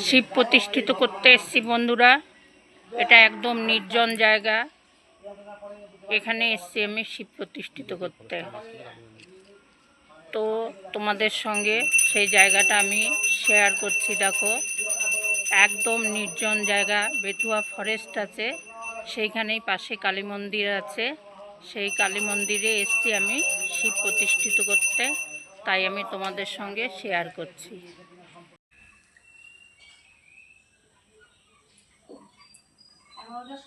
শিব প্রতিষ্ঠিত করতে এসেছি বন্ধুরা। এটা একদম নির্জন জায়গা, এখানে এসেছি আমি শিব প্রতিষ্ঠিত করতে। তো তোমাদের সঙ্গে সেই জায়গাটা আমি শেয়ার করছি। দেখো, একদম নির্জন জায়গা, বেতুয়া ফরেস্ট আছে, সেইখানেই পাশে কালী মন্দির আছে। সেই কালী মন্দিরে এসেছি আমি শিব প্রতিষ্ঠিত করতে, তাই আমি তোমাদের সঙ্গে শেয়ার করছি।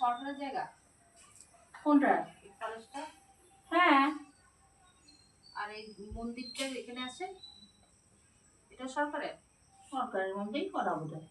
সরকারের জায়গা কোনটা? হ্যাঁ, আর এই মন্দিরটা এখানে আছে, এটা সরকারের মধ্যেই করা বোধ হয়।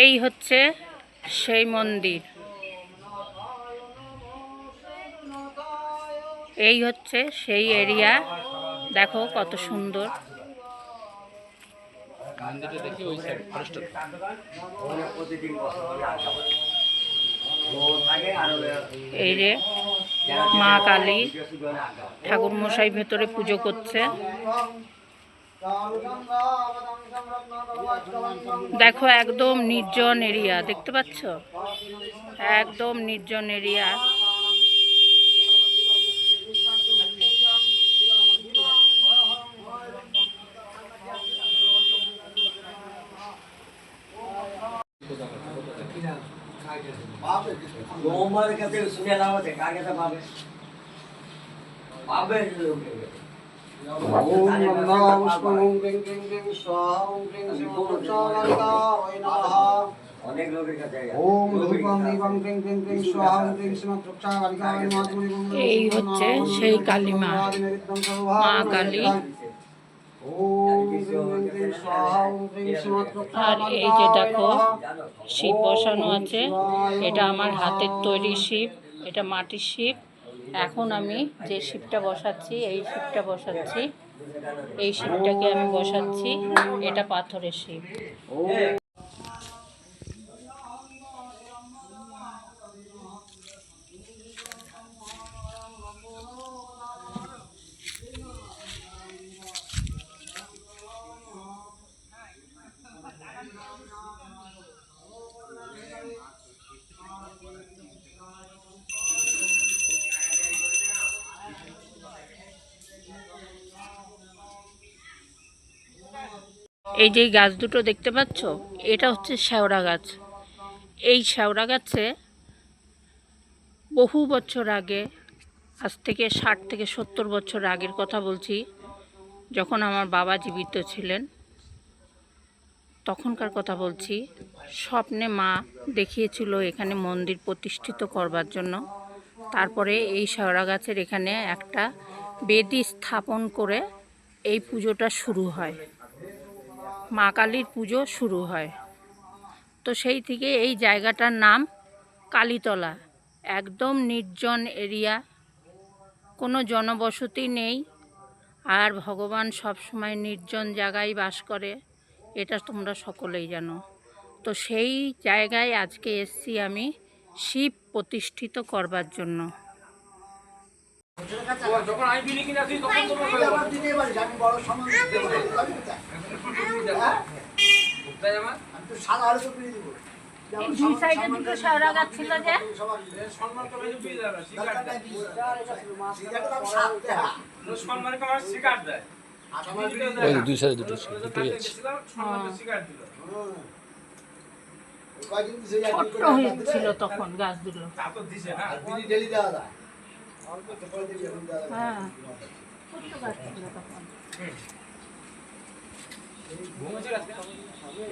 এই হচ্ছে সেই মন্দির, এই হচ্ছে সেই এরিয়া। দেখো কত সুন্দর। এই রে মা কালী, ঠাকুর মশাই ভেতরে পুজো করছে। দেখো একদম নির্জন এরিয়া, দেখতে পাচ্ছ? একদম নির্জন এরিয়া। এই হচ্ছে সেই কালী মা, মা কালী। আর এই যে দেখো শিব বসানো আছে, এটা আমার হাতের তৈরি শিব, এটা মাটির শিব। এখন আমি যে শিবটা বসাচ্ছি, এই শিবটা বসাচ্ছি, এই শিবটাকে আমি বসাচ্ছি, এটা পাথরের শিব। এই যে গাছ দুটো দেখতে পাচ্ছ, এটা হচ্ছে শেওড়া গাছ। এই শেওড়া গাছে বহু বছর আগে, আজ থেকে 60 থেকে 70 বছর আগের কথা বলছি, যখন আমার বাবা জীবিত ছিলেন তখনকার কথা বলছি, স্বপ্নে মা দেখিয়েছিল এখানে মন্দির প্রতিষ্ঠিত করবার জন্য। তারপরে এই শেওড়া গাছের এখানে একটা বেদি স্থাপন করে এই পুজোটা শুরু হয়, মা কালীর পুজো শুরু হয়। তো সেই থেকে এই জায়গাটার নাম কালীতলা। একদম নির্জন এরিয়া, কোনো জনবসতি নেই, আর ভগবান সবসময় নির্জন জায়গায় বাস করে, এটা তোমরা সকলেই জানো। তো সেই জায়গায় আজকে এসেছি আমি শিব প্রতিষ্ঠিত করবার জন্য। যখন আমি বিলি কিনে আসি তখন তোমার আমার দিনে বাড়ি আমি বড় সম্মান দিতে পারি কোথায় আমার আমি তো সারা আড়ে তো বিলি দিব দুই সাইডে দুটো শেওড়া গাছ ছিল যে সম্মান তো আমি দিয়ে দাও সিগারেট দেয় সিগারেট আমি সাথে হ্যাঁ সম্মান কে আমার সিগারেট দেয় ওই দুই সাইডে দুটোই আছে। সম্মান সিগারেট দিল কয়দিন দিছে ছোট্ট হয়েছিল তখন গাছ দুটো। তা তো দিছে না বিলি ডেলি দেওয়া যায় অল্প তো করে দিবি এখন দেওয়া যায় হ্যাঁ ছোট্ট গাছ ছিল তখন।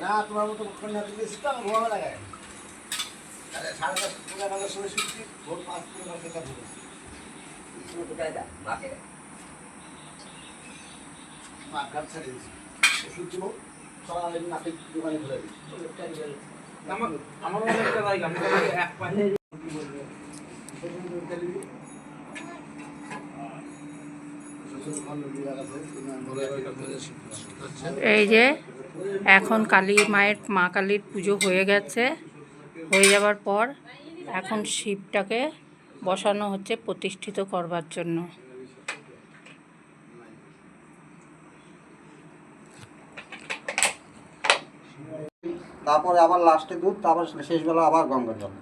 না তোমার মতো কন্যা দিলে সিস্টেম ঘুমাবে লাগায় আরে 10:30 পুরো বেলা সময় শুনছি ভোর 5 পুরো বেলা থেকে শুরু কোথায় দা মাকে মা কাট ছেড়ে দিছি ওষুধ দিব সকালে নাকি দোকানে খুলে দিই আমার মনে একটা জায়গা আমি এক পাশে এই যে এখন কালী মায়ের মা কালীর পুজো হয়ে গেছে, হয়ে যাবার পর এখন শিবটাকে বসানো হচ্ছে প্রতিষ্ঠিত করবার জন্য। তারপরে আবার লাস্টে দুধ, তারপর শেষবেলা আবার গঙ্গার জল।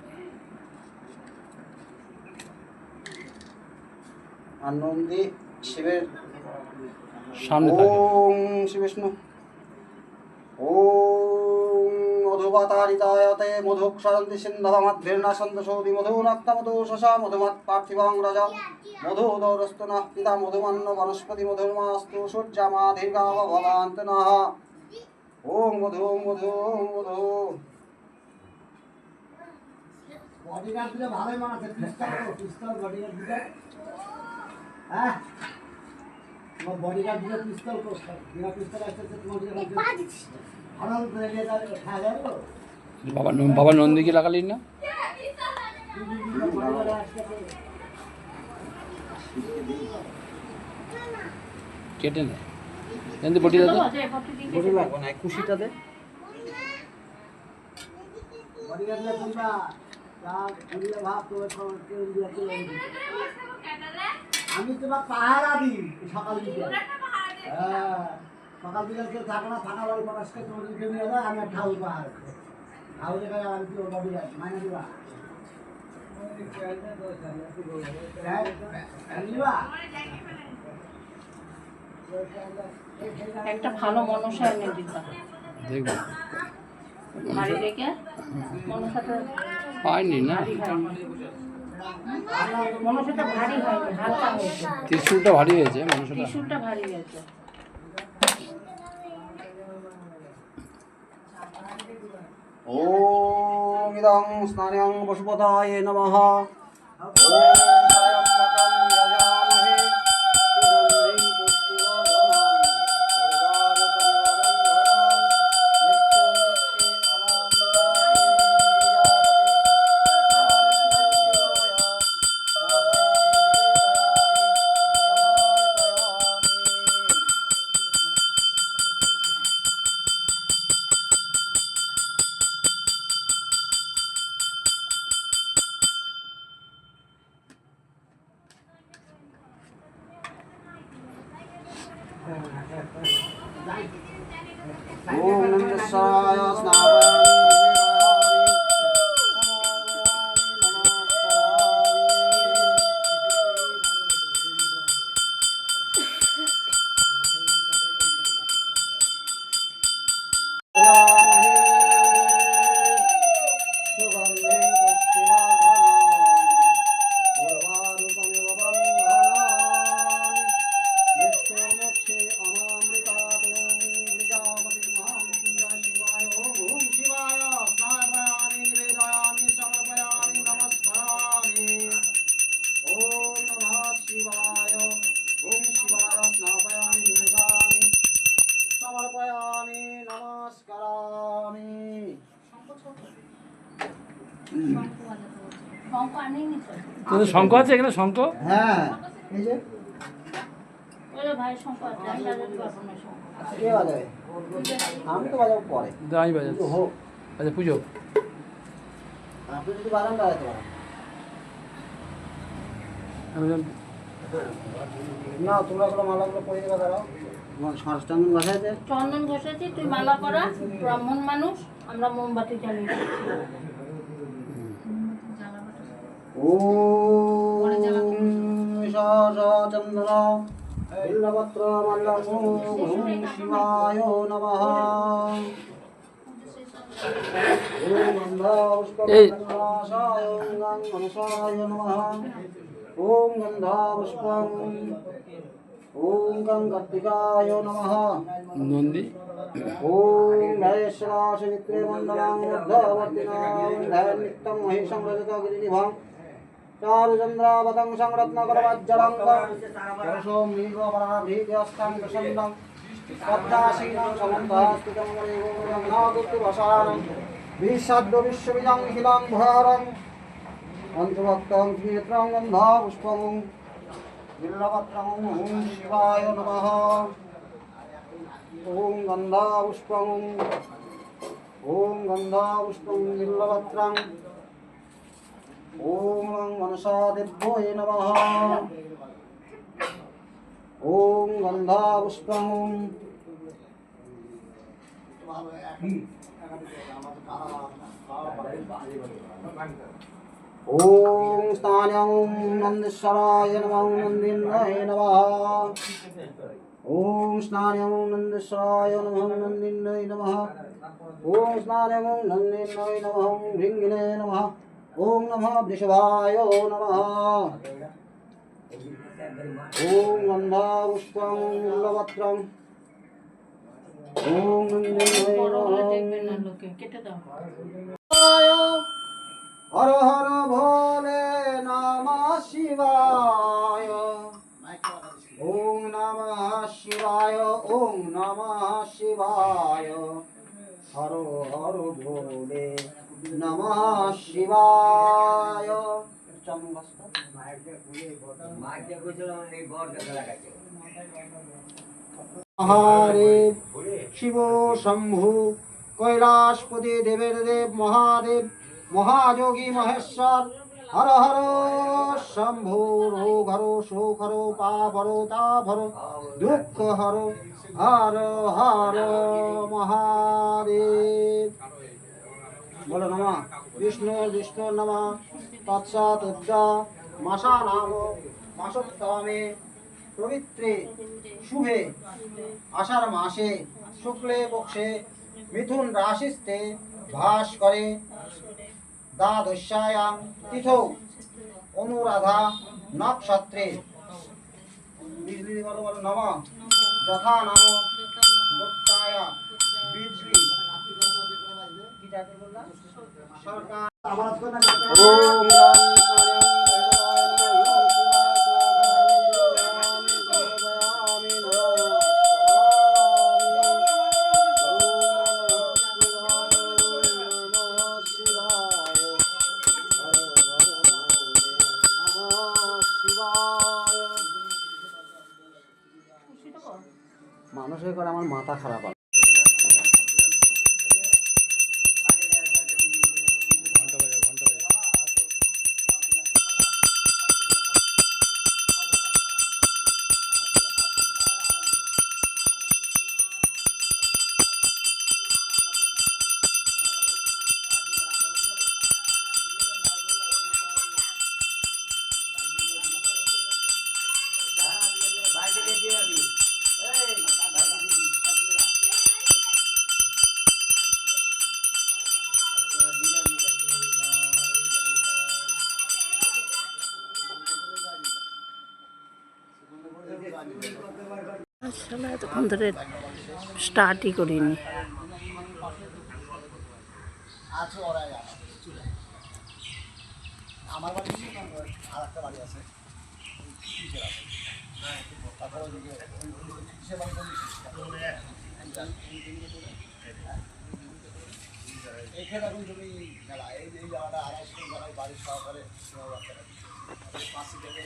আর নন্দী শিবের সামনে থাকে। ওম শিব বিষ্ণু ওম মধুবাতারিতায়তে মধুক্ষরন্তি সিন্ধবমধ্বীর্ণা সন্তোষোদি মধুনাত্তমধু শশা মধুমৎ পার্থিবং রাজা মধুদৌরস্তু নঃ পিতা মধুমন্ন বনস্পতি মধুর্মাস্তু সূর্যামাধির্গাব ভবান্ত নঃ ওম মধু ওম মধু ওম মধু। বডিগার্ড দিলে ভালোই মানাচ্ছে পিস্তল বডিগার্ড দিলে হ্যাঁ তোমার বডিগার্ড দিলে পিস্তল করতে বিনা পিস্তল আসতে তোমার দিলে আরাম করে নিয়ে যাবে খাওয়া যাবে তো বাবা নন্দীকে লাগালি না? কেটে নে নন্দী বটি দাদা। বডি লাগবে না, খুশিটা দে। বডিগার্ড দিলে তোমরা যা দিলে ভাব তোমার কেউ দিয়ে চলে আমি তোমার পাহারা দিই সকাল দিকে হ্যাঁ সকাল দিকে কেউ থাকে না, ফাঁকা বাড়ি পড়াশকে তোমার দিকে নিয়ে যায় আমি আর ঠাউল পাহাড় ঠাউল দেখায় আমি কি ওর বডি যায় মাইনে দিবা একটা ভালো মনসা এনে দিতাম দেখবো বাড়ি থেকে। মনসাটা পাইনি না, মনসাটা ভারী হয়নি, হালকা হয়েছে। ত্রিশূলটা ভারী হয়েছে, মানুষটা ত্রিশূলটা ভারী হয়েছে। ওম ইদং স্নানং পশুপতায় নমঃ। ওম ত্রয়ম্বকং যজামহে সুগন্ধিং পুষ্টিবর্ধনং উর্বারুকমিব বন্ধনং মৃত্যুর্মুক্ষে ओम नमस्काराय स्नापयामि শঙ্খ আছে এখানে, শঙ্খ। হ্যাঁ এই যে ভাই শঙ্খ আছে, আমি বাজাতে পারবো না শঙ্খ। কে বাজাবে? আমি তো বাজাবো পরে। আমি বাজাচ্ছি। হোক আচ্ছা পুজো। আপনি যদি বাজান বাজাতে পারেন। আমি না তোমরা কোনো মালাগুলো পরে দেবে দাঁড়াও সাষ্টাঙ্গন বসাইতে চন্দন ঘষেছি, তুই মালা পরা, ব্রাহ্মণ মানুষ, আমরা মোমবাতি জ্বালিয়ে ওম চন্দ্র বিল্লপত্র মল্লম ওম শিবায় নমঃ ওম গন্ধাপুষ্পনাশায় ওম গণেশায় নমঃ ওম গন্ধাপুষ্পম ওম গং কার্তিকায় নমঃ নন্দী ওম মহেশ্বরাশমিত্রে মণ্ডলাং মধ্যবর্তিনাং ধ্যানিত্যং মহেশং রজত গিরিনিভাং চারুচন্দ্রাবতং সংরত্নকরবাজ্জলং পরশোম নীলবরাভীত্যস্তাং প্রসন্নং পদ্মাসীनं সমন্তাস্তিतं মণিগোমরং নাগুপ্তভাষাণং বিশ্বদ্য বিশ্ববিদং হিলাং ভারং অন্তভক্তং নেত্রং গন্ধাপুষ্পং বিল্লপত্রং ওম শিবায় নমঃ ওম গন্ধাপুষ্পং বিল্লপত্রং ওম মনসাদেভ্যৈ নমঃ ওম গন্ধাপুষ্পং ওম স্থানং নন্দেশ্বরায় নমঃ নন্দিন্যৈ নমঃ ওম স্নানং নন্দেশ্বরায় নমঃ নন্দিন্যৈ নমঃ ওম স্নানং নন্দিন্যৈ নমঃ ভৃঙ্গিনে নমঃ ওম নমঃ বৃষভায় নমঃ ওম গন্ধাপুষ্পং বিল্লপত্রং ওম নন্দিন্যৈ নমঃ কেটে দাও। হর হর ভোলে নমঃ শিবায় ওম নমঃ শিবায় ওম নমঃ শিবায় হর হর ভোলে নমঃ শিবায় মহাদেব শিব শম্ভু কৈলাসপতি দেবের দেব মহাদেব মহাযোগী মহেশ্বর হর হর শম্ভু রোগ হর শোক হর পাপ হর তাপ হর দুঃখ হর হর হর মহাদেব বলো নমঃ বিষ্ণু নমঃ তৎসৎ মাসা নাম মাসোত্তমে পবিত্রে শুভে আষাঢ় মাসে শুক্লে পক্ষে মিথুন রাশিস্তে ভাস করে দ্বাদশ্যায়াং তিথৌ অনুরাধা নক্ষত্রে বিজলি বলো বলো নমঃ যথা নাম দক্ষায়া বিজলি কি টাইটেল বললা সরকার ওম মানুষের করে আমার মাথা খারাপ হয়। আসলে এতক্ষণ ধরে স্টার্টই করিনি। আমার বাড়ি আর একটা বাড়ি আছে তারপরে এইখানে এখন জমি মেলা এই যে এই জায়গাটা 250 জায়গায় বাড়ির সহকারে পাঁচশো টাকা